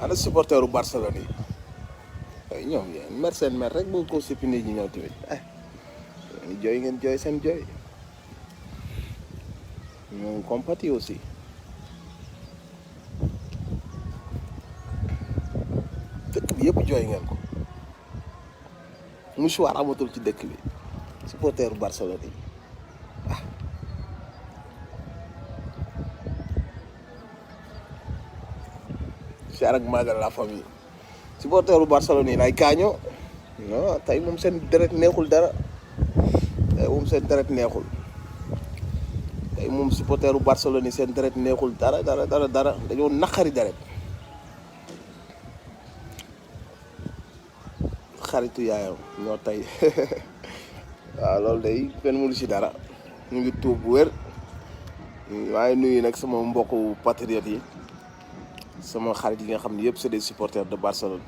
ana supporteru Barcelone yi ay ñoom yéen mer seen mer rek boo ko sippi nit ñi ñëw tamit jooy ngeen jooy seen jooy ñoom compati aussi dëkk bi yëpp jooy ngeen ko mouchoir amatul ci dëkk bi supporteru Barcelone yi cher ak magal la famille supporteru Barcelone yi lay kaañoo non tey moom seen deret neexul dara tey moom seen deret neexul tey moom supporteru Barcelone yi seen deret neexul dara dañoo naqari deret xaritu yaayam ñoo tey waaw loolu day kenn mënu ci dara ñu ngi tuub bu wér waaye nuyu nag sama mbokku patriotes yi sama xarit yi nga xam ne yëpp c'est des supporters de Barcelone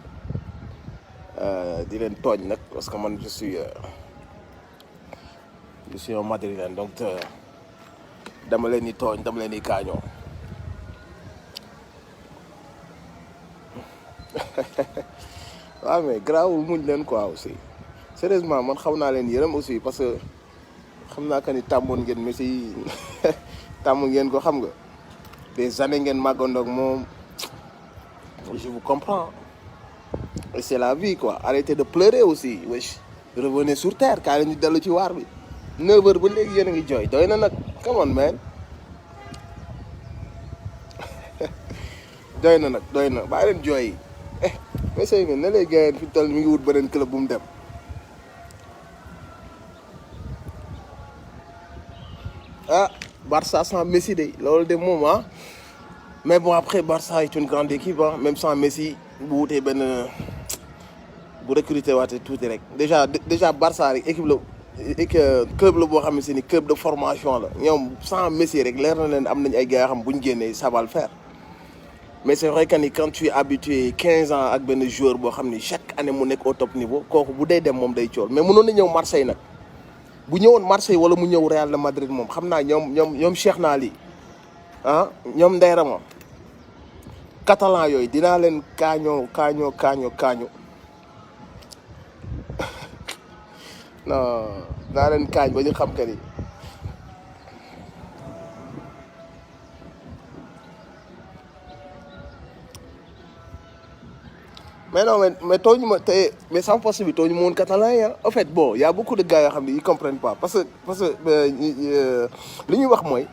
di leen tooñ nag parce que man je suis un madrilène donc dama leen di tooñ dama leen di kaañoo waaw mais garaawul muñ leen quoi aussi sérieusement man xaw naa leen yërëm aussi parce que xam naa que ni tàmmoon ngeen Messi tàmm ngeen ko xam nga des années ngeen màggandoog moom je vous comprends et c'est la vie quoi arrêtez de pleurer aussi wesh revenez sur terre kaa leen ñu dellu ci waar bi 9h ba léegi yéen a ngi jooy doy na nag come on man doy na nag doy na bàyyi leen jooy yi mais sëy nga ne lay gayeen fi toll mi ngi wut beneen club bu mu dem ah Barça sans Messi de loolu de moom ah mais bon après Barça est une grande équipe hein même sans Messi bu wutee benn bu recruter waate tuuti rek déjà Barça rek équipe la club la boo xam ne ni club de formation la ñoom sans Messi rek leer na leen am nañ ay gars yoo xam bu ñu génnee ça va le faire mais c'est vrai que ni quand tu es habitué 15 ans ak benn joueur boo xam ni chaque année mu nekk au top niveau kooku bu dee dem moom day cool mais mënoon na ñëw Marseille nag bu ñëwoon Marseille wala mu ñëw Real de Madrid moom xam naa ñoom Cheikh Naali ah ñoom Ndeye Rama catalan yooyu dinaa leen kaañoo non dinaa leen kaañ ba ñu xam que ni mais non mais tooñu ma te mais sans poste bi tooñu ma woon catalan yi en fait bon y a beaucoup de gars yoo xam ne ils comprennent pas parce que li ñuy wax mooy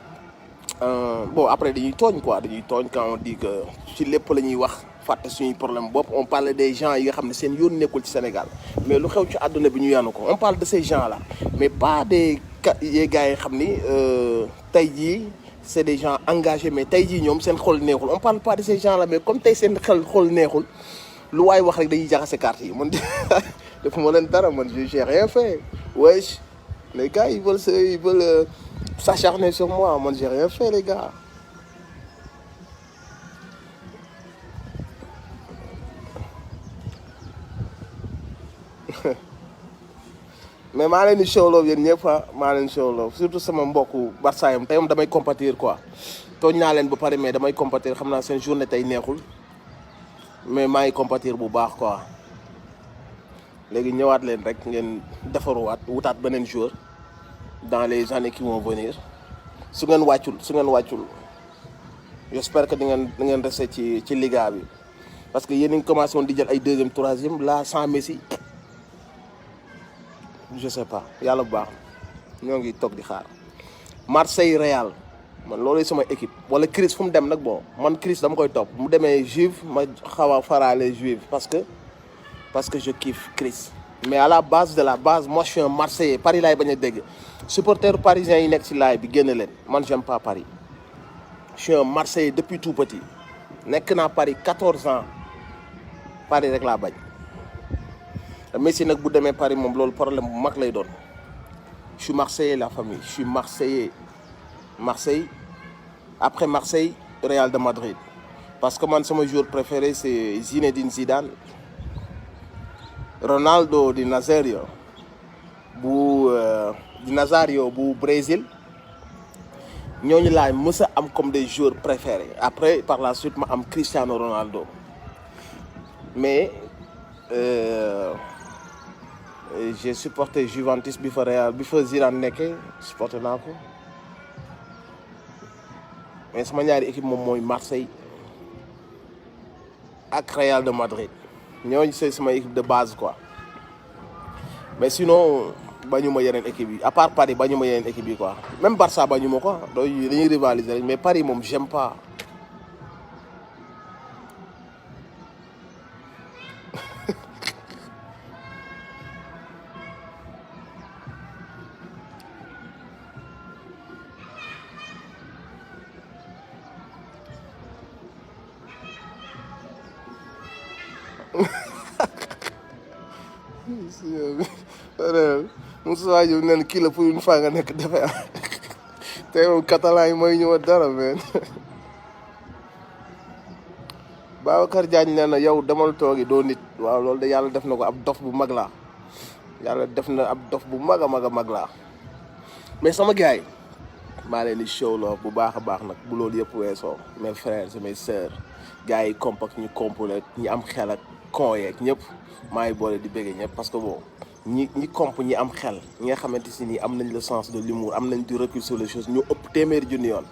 bon après dañuy tooñ quoi dañuy tooñ quand on dit que ci lépp la ñuy wax fàtte suñuy problème bopp on parle des gens yi nga xam ne seen yoon nekkul ci Sénégal mais lu xew ci àdduna bi ñu yanu ko on parle de ces gens là mais pas des gars yi xam ni tey jii c'est des gens engagés mais tey jii ñoom seen xol neexul on parle pas de ces gens là mais comme tey seen xol neexul lu waay wax rek dañuy jaxase carte yi man defuma leen dara man j'ai rien fait wesh les gars ils veulent s'acharner sur moi man j'ai rien fait les gars mais maa leen di showloo yéen ñëpp maa leen showloo surtout sama mbokku Barça yam tey moom damay compatir quoi tooñ naa leen ba pare mais damay compatir xam naa seen journée tey neexul mais maa ngi compatir bu baax quoi léegi ñëwaat leen rek ngeen defaruwaat wutaat beneen joueur dans les années qui vont venir su ngeen wàccul j'espère que di ngeen resté ci Liga bi parce que yéen a ngi commencé woon di jël ay deuxième troisième là sans Messi je sais pas yàlla bu baax ñoo ngi toog di xaar Marseille Real man loolu sama équipe wala Chris fu mu dem nag bon man Chris dama koy topp mu demee Juve ma xaw a faraale Juve parce que je kiffe Chris mais à la base de la base moi je suis un Marseillais Paris laay bañ a dégg supporter parisien yi nekk ci laay bi génn leen man j'aime pas Paris je suis un Marseillais depuis tout petit nekk naa Paris 14 ans Paris rek laa bañ Messi nag bu demee Paris moom loolu problème bu mag lay doon je suis Marseillais la famille je suis Marseillais Marseille après Marseille Real de Madrid parce que man sama joueur préféré c'est Zinedine Zidane Ronaldo di Nazario bu Brésil ñooñu laay mës a am comme des joueurs préférés après par la suite ma am Cristiano Ronaldo mais euh, j'ai supporté Juventus bi fa Real bi fa Zidane nekkee supporté naa ko mais sama ñaari équipe moom mooy Marseille ak Real de Madrid ñooñu c'est sama équipe de base quoi mais sinon bañuma yeneen équipe yi à part Paris bañuma yeneen équipe yi quoi même Barça bañuma ko doy dañuy rivaliser rek mais Paris moom j'aime pas. Moussa Diop nee na kii la pour une fois nga nekk defe te moom catalan yi mooy ñëw dara men Babacar Diagne nee na yow demal toogi doo nit waaw loolu de yàlla def na ko ab dof bu mag laa yàlla def na ab dof bu mag a mag a mag laa mais sama gars yi maa leen di show la bu baax a baax nag bu loolu yëpp weesoo mes frères et mes sœurs gars yi compact ñu complet ñi am xel ak con yeeg ñëpp maa ngi boole di bëggee ñëpp parce que bon ñi comp ñi am xel ñi nga xamante si nii am nañ le sens de l'humour am nañ du recul sur les choses ñu ëpp téeméeri junni yoon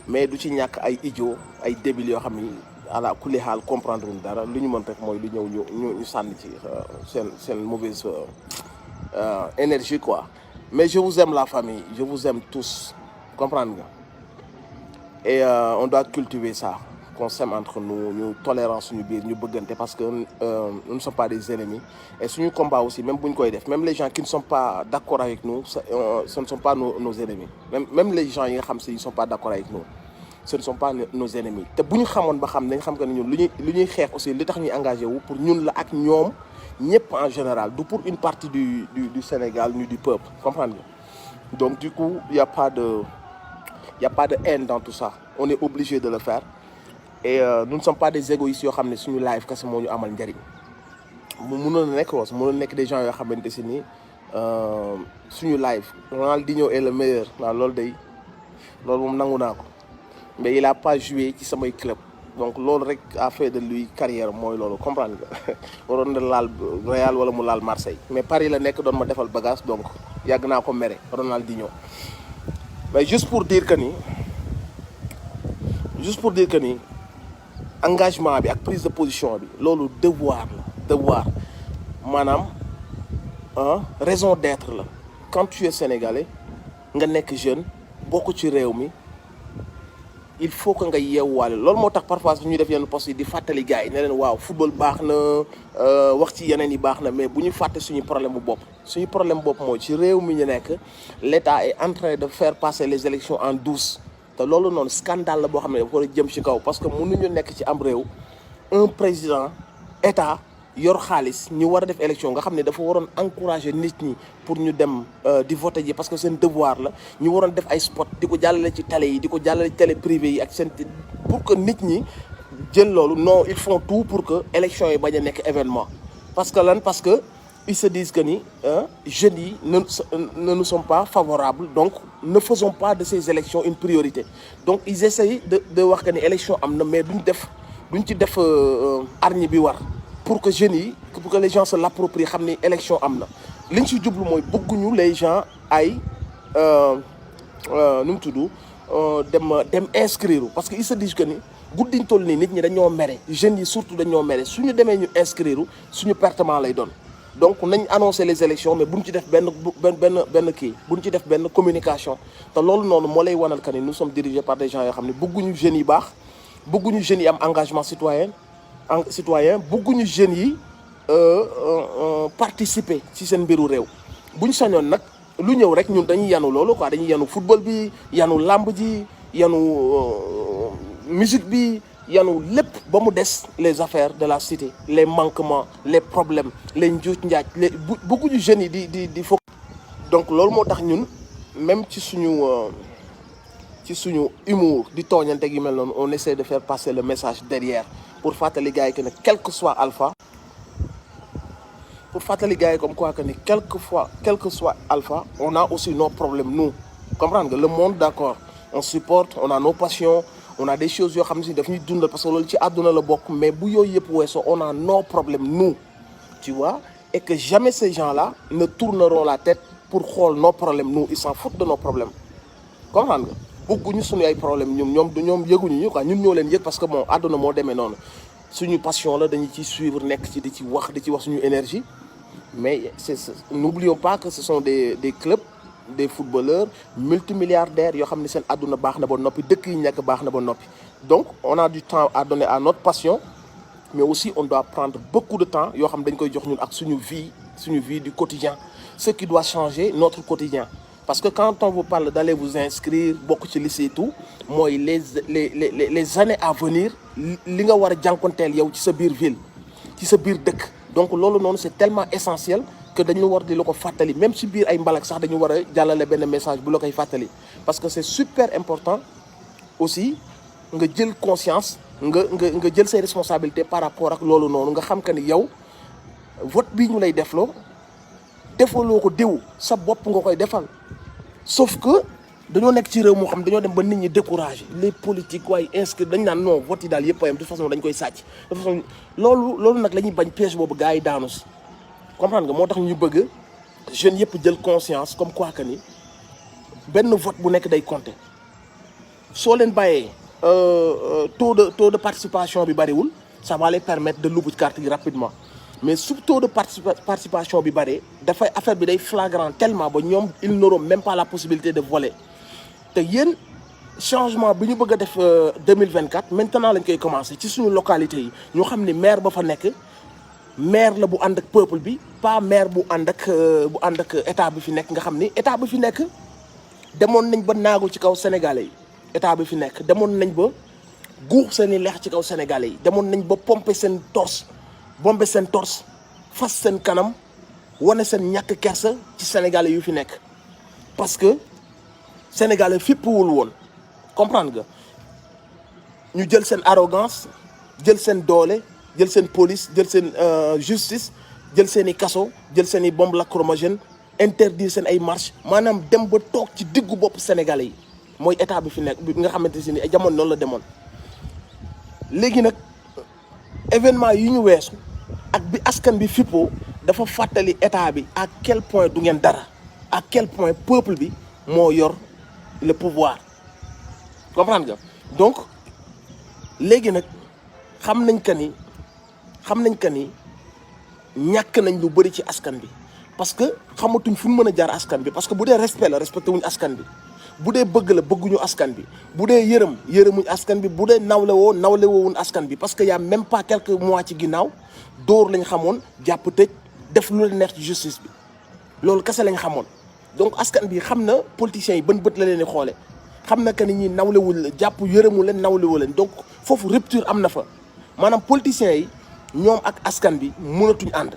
mais du ci ñàkk ay idiot ay débiles yoo xam ni ala kulli xaal comprendre wuñ dara lu ñu mën rek mooy lu ñëw ñu sànni ci seen mauvaise énergie quoi mais je vous aime la famille je vous aime tous comprendre nga et on doit cultiver ça qu'on s'aime entre nous ñu tolérance suñu biir ñu bëggante parce que nous ne sommes pas des ennemis et suñu combat aussi même bu ñu koy def même les gens qui ne sont pas d'accord avec nous ce ne sont pas nos ennemis même les gens yi nga xam si ils sont pas d'accord avec nous ce ne sont pas nos ennemis te bu ñu xamoon ba xam nañ xam que ne ñun lu ñuy xeex aussi li tax ñuy engagé wu pour ñun la ak ñoom ñëpp en général du pour une partie du Sénégal ni du peuple comprendre nga donc du coup il y a pas de haine dans tout ça on est obligé de le faire et nous ne sommes pas des égoïstes yoo xam ne suñu live kese moo ñu amal njëriñ mu mënoon a nekk woos mënoon nekk des gens yoo xamante si ni suñu live Ronaldinho est le meilleur waaw loolu moom nangu naa ko mais il a pas joué ci samay club donc loolu rek a fait de lui carrière mooy loolu comprendre nga waroon na laal Real wala mu laal Marseille mais Paris la nekk doon ma defal bagage donc yàgg naa ko mere Ronaldinho mais juste pour dire que ni engagement bi ak prise de position bi loolu devoir maanaam raison d'être la quand tu es sénégalais nga nekk jeune bokk ci réew mi il faut que nga yeewwaale loolu moo tax parfois ñuy def yenn poste yi di fàttali gars yi ne leen waaw football baax na wax ci yeneen yi baax na mais bu ñu fàtte suñu problème bu bopp mooy ci réew mi ñu nekk l'État est en train de faire passer les élections en douce te loolu noonu scandale la boo xam ne dafa war a jëm ci kaw parce que mënuñu nekk ci am réew un président état yor xaalis ñu war a def élection nga xam ne dafa waroon encourager nit ñi pour ñu dem di voter ji parce que seen devoir la ñu waroon def ay spot di ko jàllale ci télé yi di ko jàllale ci télé privé yi ak seen pour que nit ñi jël loolu non ils font tout pour que élection yi bañ a nekk événement parce que ils se disent que ni jeunes yi ne nous sont pas favorables donc ne faisons pas de ces élections une priorité donc ils essayent de wax que ni élection am na mais duñ ci def hargne bi war pour que jeunes yi pour que les gens se l'approprient xam ni élection am na li ñu si jublu mooy bëgguñu les gens ay nu mu tudd dem inscrire parce que ils se disent que ni guddiñ toll nii nit ñi dañoo mere jeunes yi surtout dañoo mere suñu demee ñu inscrire suñu pertement lay doon donc nañ annoncer les élections mais buñ ci def benn kii buñ ci def benn communication te loolu noonu moo lay wanal que ni nous sommes dirigés par des gens yoo xam ne bëgguñu jeunes yi baax bëgguñu jeunes yi am engagement citoyen bëgguñu jeunes yi participer ci seen mbiru réew buñ sañoon nag lu ñëw rek ñun dañuy yanu loolu quoi dañuy yanu football bi yanu làmb ji yanu musique bi yanu lépp ba mu des les affaires de la cité les manquements les problèmes les njuuj njaaj bëgguñu jeunes yi di fo donc loolu moo tax ñun même ci suñu humour di tooñante gi mel noonu on essaie de faire passer le message derrière pour fàttali gars yi que ne quel que soit alpha pour fàttali gars yi comme quoi que ni quel que soit alpha on a aussi nos problèmes nous comprendre nga le monde d'accord on supporte on a nos passions on a des choses yoo xam ne si daf ñuy dundal parce que loolu ci àdduna la bokk, mais bu yooyu yëpp weesoo on a nos problèmes nous, tu vois, et que jamais ces gens-là ne tourneront la tête pour xool nos problèmes nous, ils s'en foutent de nos problèmes, comprendre nga. Bëgguñu suñu ay problème ñoom yëguñu ñu quoi, ñun ñoo leen yëg parce que bon àdduna moo demee noonu. Suñu passion la dañu ci suivre nekk ci di ci wax suñu énergie, mais n'oublions pas que ce sont des clubs, des footballeurs multimilliardaires yoo xam ne seen àdduna baax na ba noppi, dëkk yi nekk baax na ba noppi. Donc on a du temps à donner à notre passion, mais aussi on doit prendre beaucoup de temps yoo xam dañ koy jox ñun ak suñu vie du quotidien, ce qui doit changer notre quotidien. Parce que quand on vous parle d'aller vous inscrire bokk ci lycée et tout, mooy les années à venir li nga war a jànkonteel yow ci sa biir ville, ci sa biir dëkk. Donc loolu noonu c'est tellement essentiel que dañu war di la ko fàttali, même ci biir ay mbalak sax dañu war a jàllale benn message bu la koy fàttali. Parce que c'est super important aussi nga jël conscience, nga jël say responsabilités par rapport ak loolu noonu, nga xam que ni yow vote bii ñu lay defloo defaloo ko diw, sa bopp nga koy defal. Sauf que dañoo nekk ci réew moo xam dañoo dem ba nit ñi découragé, les politiques waaye inscrire dañ naan non vote yi daal yëpp a yem de toute façon dañ koy sàcc de toute façon. loolu nag la ñuy bañ piège boobu gars yi daanu si, comprendre nga. Moo tax ñu bëgg jeunes yëpp jël conscience comme quoi que ni benn vote bu nekk day compter. Soo leen bàyyee taux de participation bi bariwul, ça va les permettre de lubu carte yi rapidement. Mais su taux de participation bi bari dafay affaire bi day flagrant tellement ba ñoom ils n'auront même pas la possibilité de voler. Te yéen changement bi ñu bëgg a def 2024 maintenant lañ koy commencer ci suñu localité yi, ñoo xam ne maire ba fa nekk maire la bu ànd ak peuple bi, pas maire bu ànd ak état bi fi nekk. Nga xam ni état bi fi nekk demoon nañ ba naagu ci kaw sénégalais yi, état bi fi nekk demoon nañ ba guux seeni leex ci kaw sénégalais yi, demoon nañ ba pomper seen torse, bombe seen torse, fas seen kanam, wane seen ñàkk kersa ci sénégalais yu fi nekk. Parce que sénégalais fippuwul woon, comprendre nga. ñu jël seen arrogance, jël seen doole, jël seen police, jël seen justice, jël seen i kaso, jël seen i bombe lacrymogène, interdire seen ay marche, maanaam dem ba toog ci diggu bopp sénégalais yi. Mooy état bi fi nekk bi nga xamante si ni jamono noonu la demoon. Léegi nag événement yi ñu weesu ak bi askan bi fippoo dafa fàttali état bi à quel point du ngeen dara, à quel point peuple bi moo yor le pouvoir, comprendre nga. Donc léegi nag xam nañ que ni ñàkk nañ lu bëri ci askan bi, parce que xamatuñ fu ñu mën a jaar askan bi. Parce que bu dee respect la respecté wuñ askan bi, bu dee bëgg la bëgguñu askan bi, bu dee yërëmuñ askan bi, bu dee nawle woowuñ askan bi. Parce que y a même pas quelques mois ci ginnaaw dóor lañ xamoon, jàpp tëj, def lu la neex ci justice bi, loolu kese lañ xamoon. Donc askan bi xam na politiciens yi ban bët la leen di xoole, xam na que ni ñi nawlewul la, jàpp yërëmu leen, nawlewu leen. Donc foofu rupture am na fa, maanaam politiciens yi ñoom ak askan bi mënatuñ ànd.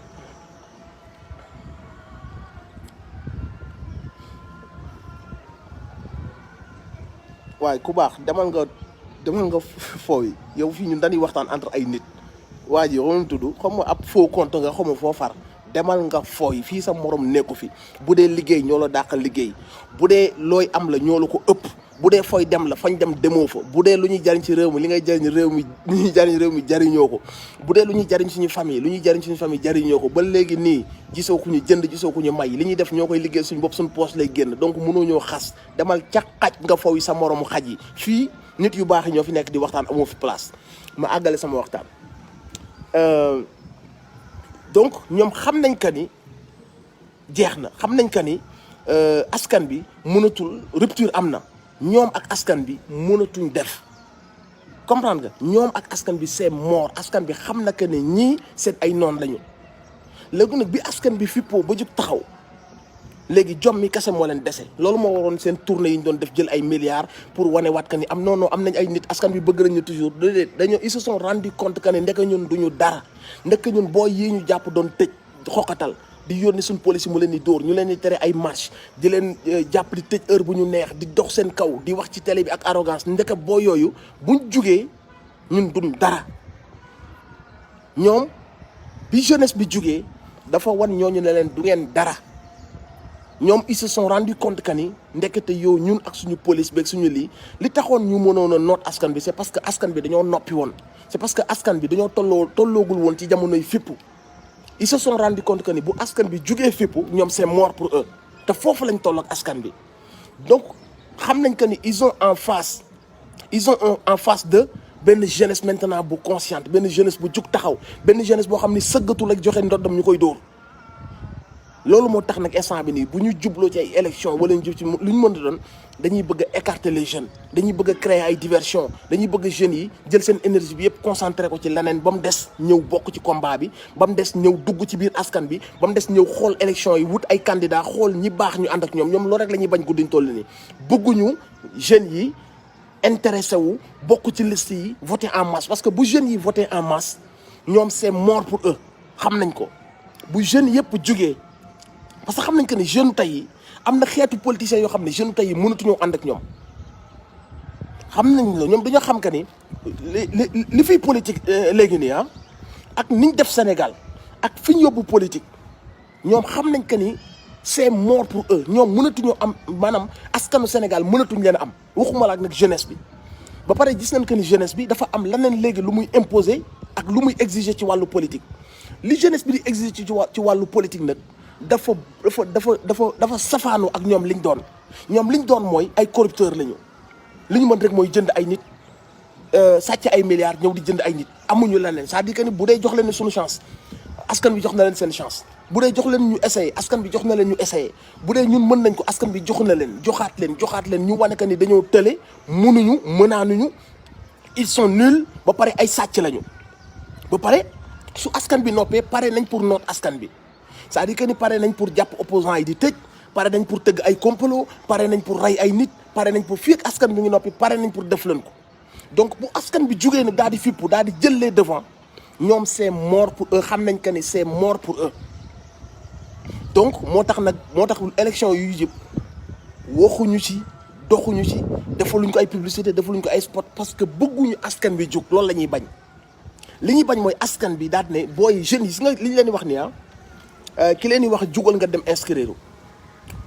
waaye ku baax demal nga foo yi yow fii ñun dañuy waxtaan entre ay nit. waa ji waxuñu tudd xam nga ab faux compte nga xam nga foo far, demal nga foo yi fii sa morom nekku fi. bu dee liggéey ñoo la dàqal liggéey, bu dee looy am la ñoo la ko ëpp, bu dee fooy dem la fañ dem demoo fa, bu dee lu ñuy jariñ ci réew mi li ngay jariñ réew mi lu ñuy jariñ réew mi jariñoo ko, bu dee lu ñuy jariñ suñu famille lu ñuy jariñ suñu famille jariñoo ko. Ba léegi nii gisoo ku ñu jënd, gisoo ku ñu may, li ñuy def ñoo koy liggéey suñu bopp, suñu poche lay génn. Donc mënoo ñoo xas, demal ca xaj nga fooy sa moromu xaj yi. Fii nit yu baax yi ñoo fi nekk di waxtaan, amoo fi place. Ma àggale sama waxtaan. Donc ñoom xam nañ que ni jeex na, xam nañ que ni askan bi mënatul, rupture am na. ñoom ak askan bi mënatuñ def, comprendre nga. ñoom ak askan bi c'est mort. Askan bi xam na que ne ñii seen ay noon lañu. léegi nag bi askan bi fippoo ba jug taxaw, léegi jom mi kese moo leen dese. Loolu moo waroon seen tournée yi ñu doon def, jël ay milliards pour wane waat que ni am non am nañ ay nit, askan bi bëgg nañu toujours. dañoo ils se sont rendu compte que ne ndeke ñun duñu dara, ndeke ñun boo yii ñu jàpp doon tëj xoqatal, di yónni suñ police mu leen di dóor, ñu leen di tere ay marche, di leen jàpp di tëj heure bu ñu neex, di dox seen kaw, di wax ci télé bi ak arrogance. Ndeke boo yooyu buñ jugee ñun duñ dara. ñoom bi jeunesse bi jugee dafa wan ñooñu ne leen du ngeen dara. ñoom ils se sont rendu compte que ni ndekete yow ñun ak suñu police beeg suñu lii li taxoon ñu mënoon a noot askan bi c'est parce que askan bi dañoo noppi woon c'est parce que askan bi dañoo tolloogul woon ci jamonoy fippu ils se sont rendu compte que ni bu askan bi jugee fippu ñoom c'est mort pour eux te foofu lañ toll ak askan bi donc xam nañ que ni ils ont en face de benn jeunesse maintenant bu consciente benn jeunesse bu jug taxaw benn jeunesse boo xam ni sëggatul ak joxe ndoddam ñu koy dóor loolu moo tax nag instant bi nii bu ñu jubloo ci ay élection wala ñu jub ci lu ñu mën a doon dañuy bëgg a écarter les jeunes dañuy bëgg a créer ay diversion dañuy bëgg jeunes yi jël seen énergie bi yëpp concentré ko ci leneen ba mu des ñëw bokk ci combat bi ba mu des ñëw dugg ci biir askan bi ba mu des ñëw xool élection yi wut ay candidats xool ñi baax ñu ànd ak ñoom loolu rek la ñuy bañ guddiñ toll nii bëgguñu jeunes yi intéressé wu bokk ci liste yi voter en masse parce que bu jeunes yi voter en masse ñoom c'est mort pour eux xam nañ ko bu jeunes yëpp jugee parce que xam nañ que ni jeunes tey yi am na xeetu politiciens yoo xam ne jeunes tey yi mënatuñoo ànd ak ñoom xam nañ la ñoom dañoo xam que ni li fiy politique léegi nii ak niñ def Sénégal ak fi ñu yóbbu politique ñoom xam nañ que ni c'est mort pour eux ñoom mënatuñoo am maanaam askanu Sénégal mënatuñ leen a am waxuma la ak nag jeunesse bi ba pare gis nañ que ni jeunesse bi dafa am leneen léegi lu muy imposer ak lu muy exiger ci wàllu politique li jeunesse bi di exiger ci wàllu politique nag dafa safaanu ak ñoom liñ doon mooy ay corrupteur lañu li ñu mën rek mooy jënd ay nit sàcc ay milliards ñëw di jënd ay nit amuñu leneen c'est-à-dire que ni bu dee jox leen suñu chance askan bi jox na leen seen chance bu dee jox leen ñu essayer askan bi jox na leen ñu essayer bu dee ñun mën nañ ko askan bi jox na leen joxaat leen ñu wane que ni dañoo tële mënuñu mënaanuñu ils sont nuls ba pare ay sàcc lañu ba pare su askan bi noppee pare nañ pour noot askan bi c'est-à-dire que ni pare nañ pour jàpp opposants yi di tëj pare nañ pour tëgg ay complot pare nañ pour rey ay nit pare nañ pour fii ak askan bi ngi noppi pare nañ pour def leen ko donc bu askan bi jugee nag daal di fippu daal di jël les devants ñoom c'est mort pour eux xam nañ que ni c'est mort pour eux donc moo tax élection yu jëpp waxuñu ci doxuñu ci defaluñ ko ay publicité defaluñ ko ay spot parce que bëgguñu askan bi jug loolu la ñuy bañ li ñuy bañ mooy askan bi daal ne booy jeunes yi si nga li ñu leen di wax nii ki leen di wax jugal nga dem inscrire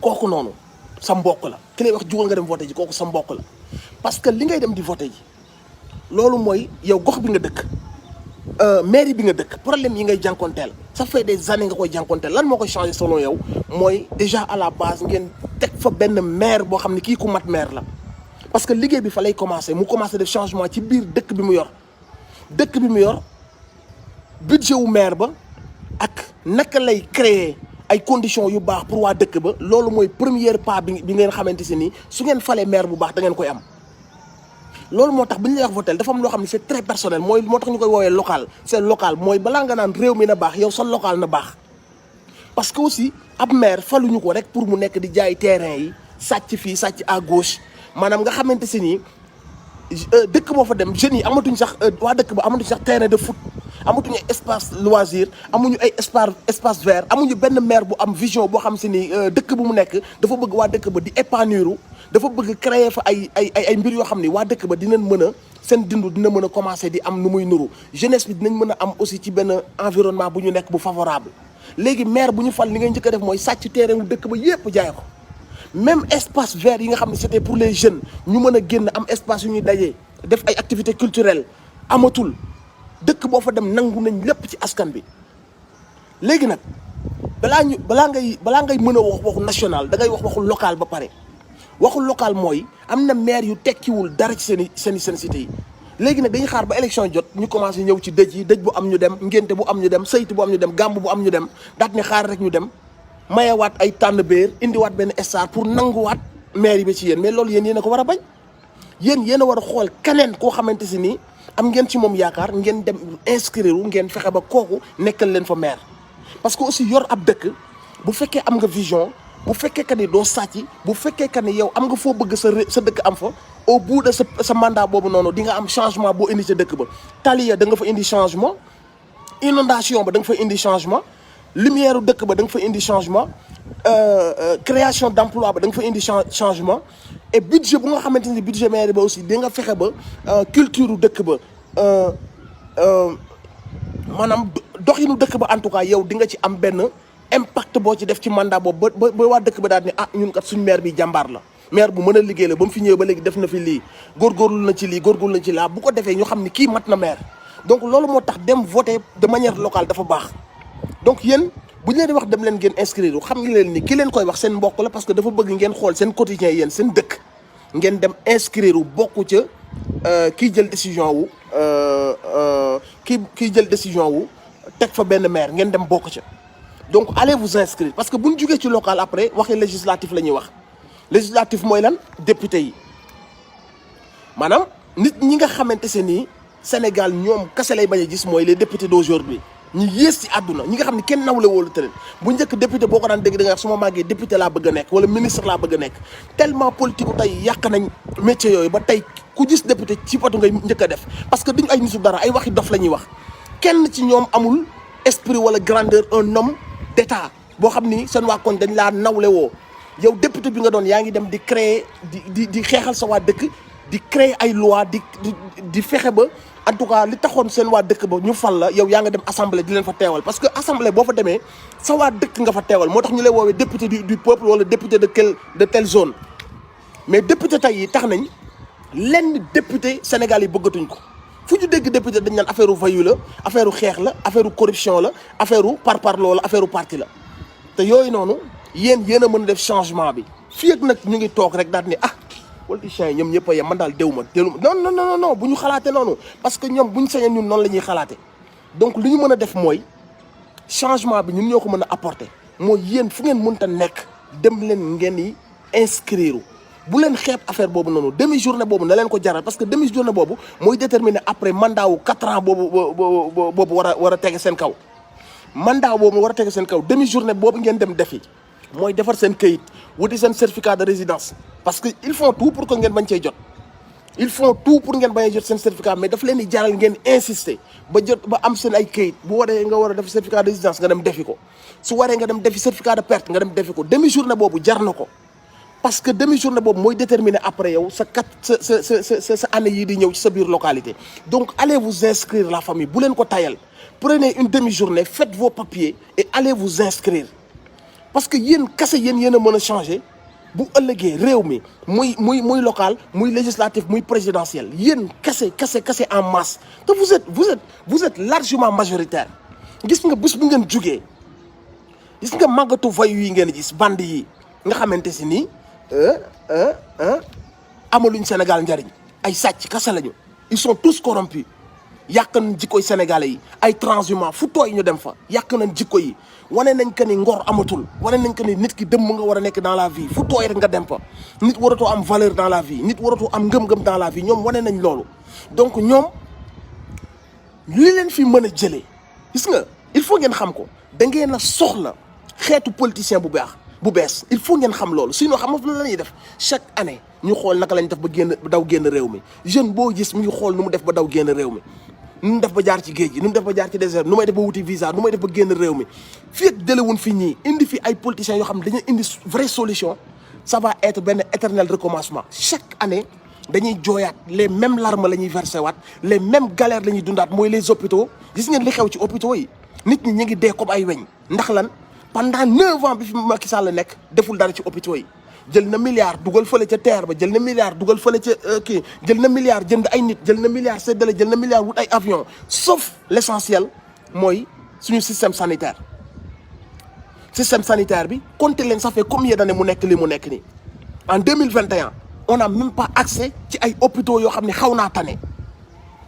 kooku noonu sa mbokk la ki lay wax jugal nga dem voté ji kooku sa mbokk la parce que li ngay dem di voté ji loolu mooy yow gox bi nga dëkk mairie bi nga dëkk problème yi ngay jànkonteel ça fait des années nga koy jànkonteel lan moo koy changé selon yow mooy déjà à la base ngeen teg fa benn maire boo xam ne kii ku mat maire la parce que liggéey bi fa lay commencé mu commencé def changement ci biir dëkk bi mu yor budget wu maire ba ak naka lay créer ay conditions yu baax pour waa dëkk ba loolu mooy premier pas bi ngeen xamante si nii su ngeen falee maire bu baax da ngeen koy am loolu moo tax bu ñu lay wax votel dafa am loo xam ne c'est très personnel mooy moo tax ñu koy woowee local c'est local mooy balaa nga naan réew mi na baax yow sa local na baax parce que aussi ab maire faluñu ko rek pour mu nekk di jaay terrain yi sàcc fii sàcc à gauche maanaam nga xamante si nii dëkk boo fa dem jeunes yi amatuñ sax waa dëkk ba amatuñ sax terrain de foot amatuñu ay espace loisir amuñu ay espace vert amuñu benn maire bu am vision boo xam si ni dëkk bu mu nekk dafa bëgg waa dëkk ba di épanouir dafa bëgg créer fa ay mbir yoo xam ni waa dëkk ba dinañ mën a seen dindu dina mën a commencer di am nu muy nuru jeunesse bi dinañ mën a am aussi ci benn environnement bu ñu nekk bu favorable léegi maire bu ñu fal li ngay njëkk a def mooy sàcc terrain wu dëkk ba yépp jaay ko même espace vert yi nga xam ne c'était pour les jeunes ñu mën a génn am espace yu ñuy dajee def ay activités culturelles amatul dëkk boo fa dem nangu nañ lépp ci askan bi léegi nag balaa ngay mën a wax waxu national da ngay wax waxu local ba pare waxu local mooy am na maire yu tekkiwul dara ci seen cité yi léegi nag dañuy xaar ba élection jot ñu commencé ñëw ci dëj yi dëj bu am ñu dem ngénte bu am ñu dem saytu bu am ñu dem gàmb bu am ñu dem daat ne xaar rek ñu dem mayewaat ay tànn béer indiwaat benn star pour nanguwaat maire bi ci yéen mais loolu yéen a ko war a bañ yéen a war a xool keneen koo xamante si nii am ngeen ci moom yaakaar ngeen dem inscrire ngeen fexe ba kooku nekkal leen fa maire parce que aussi yor ab dëkk bu fekkee am nga vision bu fekkee que ni doo sàcc bu fekkee que ni yow am nga foo bëgg sa dëkk am fa au bout de sa mandat boobu noonu di nga am changement boo indi sa dëkk ba taliya da nga fa indi changement inondation ba da nga fa indi changement lumière u dëkk ba da nga fa indi changement création d'emploi ba da nga fa indi changement et budget bu nga xamante ni budget maire ba aussi di nga fexe ba culture u dëkk ba maanaam doxinu dëkk ba en tout cas yow di nga ci am benn impact boo ci def ci mandat boobu ba waa dëkk ba daal ni ah ñun kat suñ maire bi jàmbaar la maire bu mën a liggéey la ba mu fi ñëwee ba léegi def na fi lii góorgóorlu na ci lii góorgóorlu na ci laa bu ko defee ñu xam ni kii mat na maire donc loolu moo tax dem voter de manière locale dafa baax donc yéen bu ñu leen di wax dem leen ngeen inscrire xam nga leen ni ki leen koy wax seen mbokk la parce que dafa bëgg ngeen xool seen quotidien yéen seen dëkk ngeen dem inscrire bokku ca kii jël décision wu kii jël décision wu teg fa benn maire ngeen dem bokk ca donc allez vous inscrire parce que bu ñu jugee ci local après waxi législatif la ñuy wax législatif mooy lan député yi maanaam nit ñi nga xamante se nii Sénégal ñoom kese lay bañ a gis mooy les députés d'aujourd'hui ñi yées ci àdduna ñi nga xam ne kenn nawle wóolu te leen bu njëkk député boo ko daan dégg da nga wax su ma màggee député laa bëgg a nekk wala ministre laa bëgg a nekk tellement politique u tey yàq nañ métier yooyu ba tey ku gis député ci patu ngay njëkk a def parce que duñu ay nitu dara ay waxi dof la ñuy wax kenn ci ñoom amul esprit wala grandeur un homme d'état boo xam ni seen waa koñ dañ laa nawle woo yow député bi nga doon yaa ngi dem di créer di xeexal sa waa dëkk di créer ay loi di fexe ba en tout cas li taxoon seen waa dëkk ba ñu fal la yow yaa nga dem assemblée di leen fa teewal parce que assemblée boo fa demee sa waa dëkk nga fa teewal moo tax ñu lay woowee député du peuple wala député de telle zone mais député tey yi tax nañ lenn député Sénégal yi bëggatuñ ko fu ñu dégg député dañ naan affaire u voyou la affaire u xeex la affaire u corruption la affaire u parparloo la affaire u parti la te yooyu noonu yéen a mën a def changement bi fii ak nag ñu ngi toog rek daal ni ah politiciens yi ñoom ñëpp a yem man daal déw ma non bu ñu xalaatee noonu parce que ñoom bu ñu sañoon ñun noonu la ñuy xalaatee donc li ñu mën a def mooy changement bi ñun ñoo ko mën a apporter mooy yéen fu ngeen mënta nekk dem leen ngeen yi inscrire bu leen xeeb affaire boobu noonu demi journée boobu na leen ko jaral parce que demi journée boobu mooy déterminer après mandat wu 4 ans boobu war a tege seen kaw mandat boobu war a tege seen kaw demi journée boobu ngeen dem defi mooy defar seen këyit wuti seen certificat de résidence parce que ils font tout pour que ngeen bañ cee jot ils font tout pour ngeen bañ a jot seen certificat mais daf leen di jaral ngeen insister ba am seen ay këyit bu waree nga war a def certificat de résidence nga dem defi ko su waree nga dem defi certificat de perte nga dem defi ko demi journée boobu jar na ko parce que demi journée boobu mooy déterminer après yow sa année yii di ñëw ci sa biir localité donc allez vous inscrire la famille bu leen ko tayal prenez une demi journée faites vos papiers et allez vous inscrire parce que yéen kese yéen a mën a changer bu ëllëgee réew mi muy local muy législatif muy présidentiel yéen kese en masse te vous êtes largement majoritaire gis nga bés bu ngeen jugee gis nga màggatu voyou yi ngeen gis bande yi nga xamante si nii amaluñ Sénégal njariñ ay sàcc kese lañu ils sont tous corrompus yàq nañ jikkoy sénégalais yi ay transhumants fu tooy ñu dem fa yàq nañ jikko yi wane nañ que ni ngor amatul wane nañ que ni nit ki dëmm nga war a nekk dans la vie fu tooy rek nga dem fa nit waratoo am valeur dans la vie nit waratoo am ngëm-ngëm dans la vie ñoom wane nañ loolu donc ñoom li leen fi mën a jëlee gis nga il faut ngeen xam ko da ngeen a soxla xeetu politicien bu bees il faut ngeen xam loolu sinon xam nga la ñuy def chaque année ñu xool naka lañ def ba daw génn réew mi jeune boo gis mu ngi xool nu mu def ba daw génn réew mi nu mu def ba jaar ci géej gi nu mu def ba jaar ci désert nu may def ba wuti visa nu may def ba génn réew mi fii ak jëlewuñ fi ñii indi fi ay politiciens yoo xam ne dañuy indi vraie solution ça va être benn éternel recommencement chaque année dañuy jooyaat les mêmes larmes la ñuy versé waat les mêmes galères la ñuy dundaat mooy les hôpitaux gis ngeen li xew ci hôpitaux yi nit ñi ñu ngi dee comme ay weñ ndax lan pendant 9 ans bi fi Macky Sall nekk deful dara ci hôpitaux yi jël na milliard dugal fële ca terre ba jël na milliard dugal fële ca jël na milliard jënd ay nit jël na milliard séddale jël na milliard wut ay avion sauf l'essentiel mooy suñu système sanitaire bi comptez leen ça fait combien d'années mu nekk li mu nekk nii en 2021 on n'a même pas accès ci ay hôpitaux yoo xam ne xaw naa tane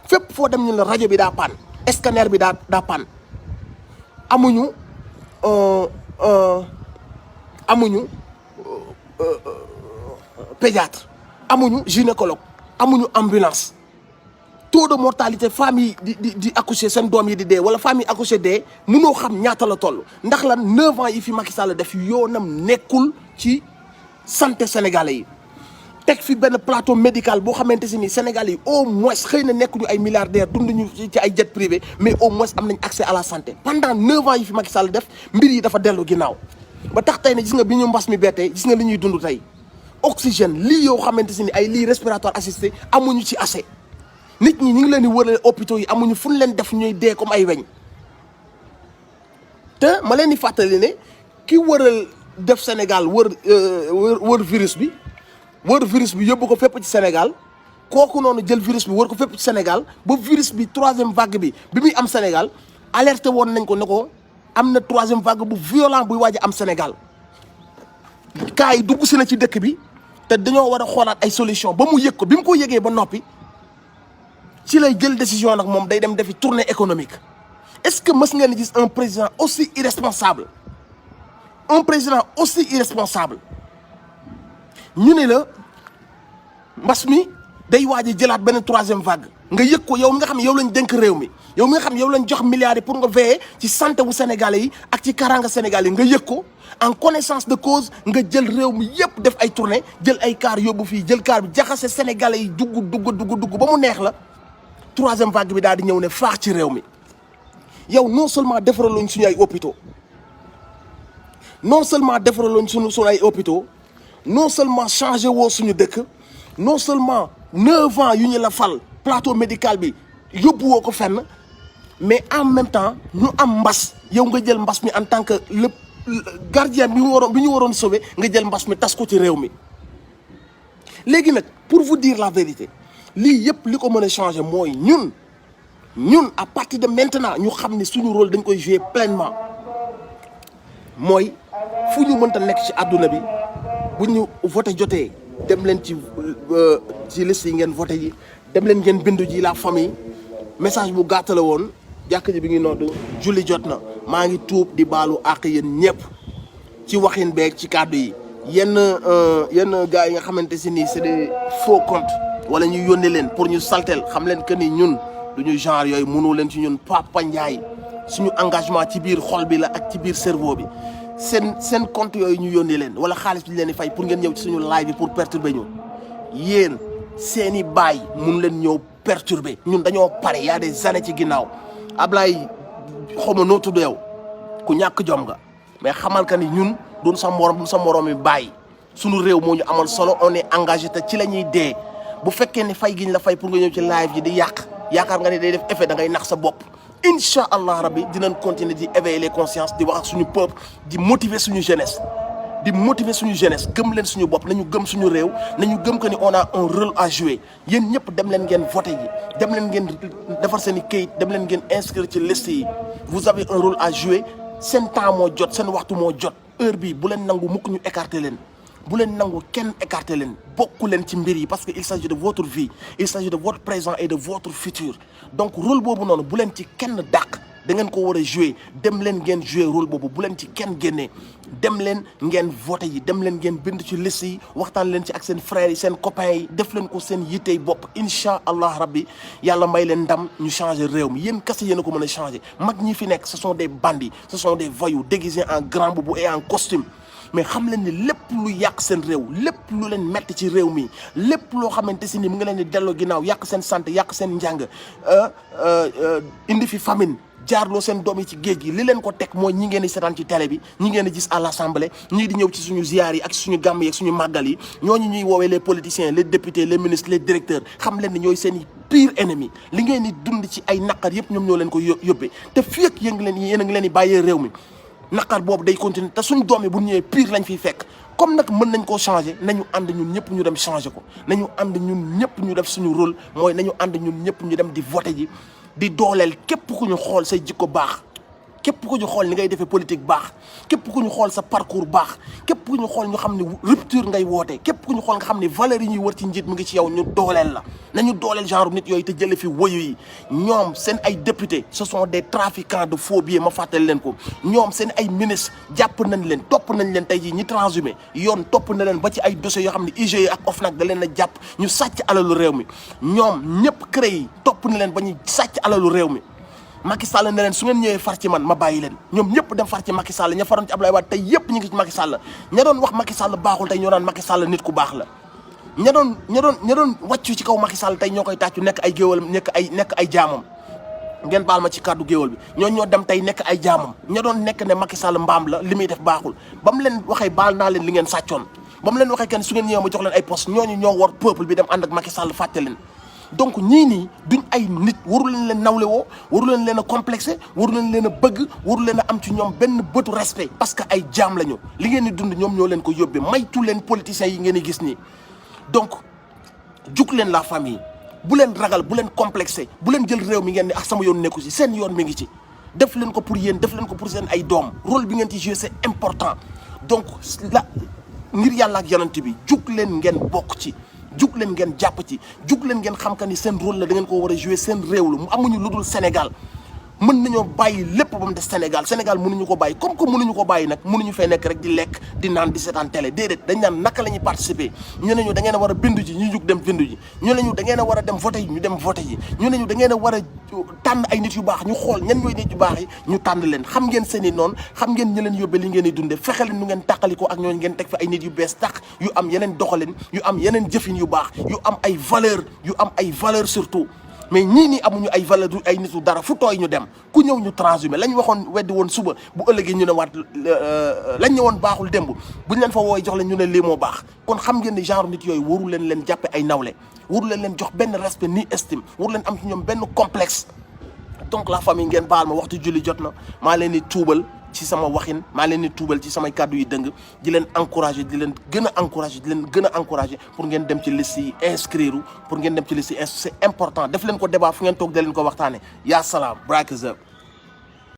fépp foo dem ñu la rajo bi daa panne scanner bi daa panne amuñu pédiatre amuñu gynécologue amuñu ambulance taux de mortalité famille di accoucher seen doom yi di dee wala famille accoucher dee mënoo xam ñaata la toll ndax lan 9 ans yi fi Macky Sall def yoonam nekkul ci santé sénégalais yi teg fi benn plateau médical boo xamante si ni Sénégal yi au moins xëy na nekkuñu ay milliardaires dunduñu ci ay jet privé mais au moins am nañ accès à la santé pendant 9 ans yi fi Macky Sall def mbir yi dafa dellu ginnaaw ba tax tey ne gis nga bi ñu mbas mi bettee gis nga li ñuy dund tey oxygène lii yoo xamante si ni ay lii respiratoire assisté amuñu ci assez nit ñi ñu ngi leen di wërale hôpitaux yi amuñu fu ñu leen def ñuy dee comme ay weñ te ma leen di fàttali ne ki wëral def Sénégal wër virus bi yóbbu ko fépp ci Sénégal kooku noonu jël virus bi wër ko fépp ci Sénégal ba virus bi troisième vague bi muy am Sénégal alerté woon nañ ko ne ko am na troisième vague bu violent buy waaj a am Sénégal cas yi dugg si na ci dëkk bi te dañoo war a xoolaat ay solution ba mu yëg ko bi mu ko yëgee ba noppi ci lay jël décision nag moom day dem defi tournée économique est-ce que mës ngeen gis un président aussi irresponsable ñu ne la mbas mi day waaj a jëlaat benn troisième vague nga yëg ko yow mi nga xam ne yow lañ dénk réew mi yow mi nga xam ne yow lañ jox milliards yi pour nga veiller ci santé wu Sénégalais yi ak ci karanga Sénégalais yi nga yëg ko en connaissance de cause nga jël réew mi yëpp def ay tournée jël ay car yóbbu fii jël car bi jaxase Sénégalais yi dugg ba mu neex la troisième vague bi daal di ñëw ne faax ci réew mi yow non seulement defaraloon suñu ay hôpitaux non seulement changé woo suñu dëkk non seulement 9 ans yu ñu la fal plateau médical bi yóbbu woo ko fenn mais en même temps ñu am mbas yow nga jël mbas mi en tant que le gardien bi ñu waroon sauver nga jël mbas mi tas ko ci réew mi. léegi nag pour vous dire la vérité lii yëpp li ko mën a changer mooy ñun à partir de maintenant ñu xam ne suñu rôle dañ koy jouer pleinement mooy fu ñu mënta nekk ci àdduna bi bu ñu voté jotee dem leen ci liste yi ngeen voté ji dem leen ngeen bindu ji la famille message bu gàtt la woon jàkk ji bi ngi nodd julli jot na maa ngi tuub di baalu àq yéen ñëpp ci waxin beeg ci kàddu yi yenn gars yi nga xamante si nii c'est des faux comptes wala ñu yónnee leen pour ñu saltel xam leen que ni ñun duñu genre yooyu mënu leen ci ñun Papa Ndiaye suñu engagement ci biir xol bi la ak ci biir cerveau bi seen compte yooyu ñu yónnee leen wala xaalis bi ñu leen di fay pour ngeen ñëw ci suñu live bi pour perturber ñu yéen seeni baay mun leen ñëw perturber ñun dañoo pare y a des années ci ginnaaw Ablaye xawma noo tudd yow ku ñàkk jom nga mais xamal ka ni ñun duñ sa morom yi bàyyi suñu réew moo ñu amal solo on est engagé te ci la ñuy dee bu fekkee ne fay gi ñu la fay pour nga ñëw ci live ji di yaakaar nga ne day def effet da ngay nax sa bopp incha allah rabbi dinañ continuer di éveiller les consciences di wax ak suñu peuple di motiver suñu jeunesse gëm leen suñu bopp nañu gëm suñu réew nañu gëm que ni on a un rôle à jouer yéen ñëpp dem leen ngeen voté ji dem leen ngeen defar seen i kayit dem leen ngeen inscrire ci liste yi vous avez un rôle à jouer seen temps moo jot seen waxtu moo jot heure bii bu leen nangu mukk ñu écarter leen bu leen nangu kenn écarter leen bokku leen ci mbir yi parce que il s'agit de votre vie il s'agit de votre présent et de votre futur donc rôle boobu noonu bu leen ci kenn dàq da ngeen ko war a jouer dem leen ngeen jouer rôle boobu bu leen ci kenn génnee dem leen ngeen voté yi dem leen ngeen bind ci liste yi waxtaan leen ci ak seen frères yi seen copains yi def leen ko seen yittey bopp incha allah rabbi yàlla may leen ndam ñu changer réew mi yéen kese yéen a ko mën a changer mag ñi fi nekk ce sont des bandits ce sont des voyous déguisés en grand boubou et en costume mais xam leen ni lépp lu yàq seen réew lépp lu leen metti ci réew mi lépp loo xamante si ni mu ngi leen di delloo ginnaaw yàq seen santé yàq seen njàng indi fi famine jaarloo seen doom yi ci géej gi li leen ko teg mooy ñi ngeen di seetaan ci télé bi ñi ngeen di gis à l'assemblée ñii di ñëw ci suñu ziyaar yi ak suñu gàmm yi ak suñu màggal yi ñooñu ñuy woowee les politiciens les députés les ministres les directeurs xam leen ni ñooy seen i pire ennemi li ngeen di dund ci ay naqar yëpp ñoom ñoo leen ko yóbbee te fii ak yéen a ngi leen di bàyyee réew mi naqar boobu day continuer te suñu doom yi bu ñëwee pire lañ fiy fekk comme nag mën nañ koo changer nañu ànd ñun ñëpp ñu dem changer ko nañu ànd ñun ñëpp ñu def suñu rôle mooy nañu ànd ñun ñëpp ñu dem di voter ji di dooleel képp ku ñu xool say jikko baax képp ku ñu xool ni ngay defee politique baax képp ku ñu xool sa parcours baax képp ku ñu xool ñu xam ne rupture ngay woote képp ku ñu xool nga xam ne valeurs yi ñuy wër ci njiit mu ngi ci yow ñu dooleel la nañu dooleel genre nit yooyu te jële fi woyu yi ñoom seen ay députés ce sont des trafiquants de faux billets ma fàttali leen ko ñoom seen ay ministres jàpp nañ leen topp nañ leen tey jii ñi transhumé yoon topp na leen ba ci ay dossiers yoo xam ne IGE ak OFNAC da leen a jàpp ñu sàcc alalu réew mi ñoom ñëpp CREI yi topp na leen ba ñu sàcc alalu réew mi Macky Sall ne leen su ngeen ñëwee far ci man ma bàyyi leen ñoom ñëpp dem far ci Macky Sall ña faroon ci Abdoulaye Wade tey yëpp ñu ngi ci Macky Sall ña doon wax Macky Sall baaxul tey ñoo naan Macky Sall nit ku baax la ña doon wàccu ci kaw Macky Sall tey ñoo koy tàccu nekk ay géwalam nekk ay jaamam ngeen baal ma ci kàddu géwal bi ñoo dem tey nekk ay jaamam ña doon nekk ne Macky Sall mbaam la li muy def baaxul ba mu leen waxee baal naa leen li ngeen sàccoon ba mu leen waxee kenn su ngeen ñëwee ma jox leen ay poste ñooñu ñoo war peuple bi dem ànd ak Macky Sall fàtte leen donc ñii nii duñ ay nit waru leen nawle woo waru leen a complexé waru leen a bëgg waru leen a am ci ñoom benn bëtu respect parce que ay jaam lañu li ngeen di dund ñoom ñoo leen ko yóbbee maytu leen politiciens yi ngeen di gis nii donc jug leen la famille bu leen ragal bu leen complexé bu leen jël réew mi ngeen ne sama yoon nekku ci seen yoon mi ngi ci def leen ko pour yéen def leen ko pour seen ay doom rôle bi ngeen ci jouer c'est important donc la ngir yàlla ak yonent bi jug leen ngeen bokk ci jug leen ngeen jàpp ci jug leen ngeen xam que ni seen rôle la da ngeen ko war a jouer seen réew la mu amuñu lu dul Sénégal mën nañoo bàyyi lépp ba mu des Sénégal mënuñu ko bàyyi comme que mënuñu ko bàyyi nag mënuñu fee nekk rek di lekk di naan di seetaan télé déedéet dañ naan naka la ñuy participer ñu ne ñu da ngeen a war a bindu ji ñu jug dem bindu ji ñu ne ñu da ngeen a war a dem voté ji ñu dem voté ji ñu ne ñu da ngeen a war a tànn ay nit yu baax ñu xool ñan ñooy nit yu baax yi ñu tànn leen xam ngeen seen i noonu xam ngeen ñi leen yóbbee li ngeen di dunde fexe leen nu ngeen tàqaliko ak ñooñu ngeen teg fi ay nit yu bees tax yu am yeneen doxalin yu am yeneen jëfin yu baax yu am ay valeur surtout mais ñii nii amuñu ay valeur du ay nitu dara fu tooy ñu dem ku ñëw ñu transhumé lañ waxoon weddi woon suba bu ëllëgee ñu ne waat lañ ñëwoon baaxul démb buñ leen fa wooy jox leen ñu ne lii moo baax kon xam ngeen ni genre nit yooyu waru leen jàppe ay nawle waru leen jox benn respect ni estime waru leen am ci ñoom benn complexe donc la famille ngeen baal ma waxtu julli jot na maa leen di tuubal ci sama waxin maa leen di tuubal ci samay kàddu yi dëng di leen encouragé di leen gën a encouragé pour ngeen dem ci liste yi inscrire pour ngeen dem ci liste yi c'est important def leen ko débat fu ngeen toog da leen ko waxtaane yaa salaam break is up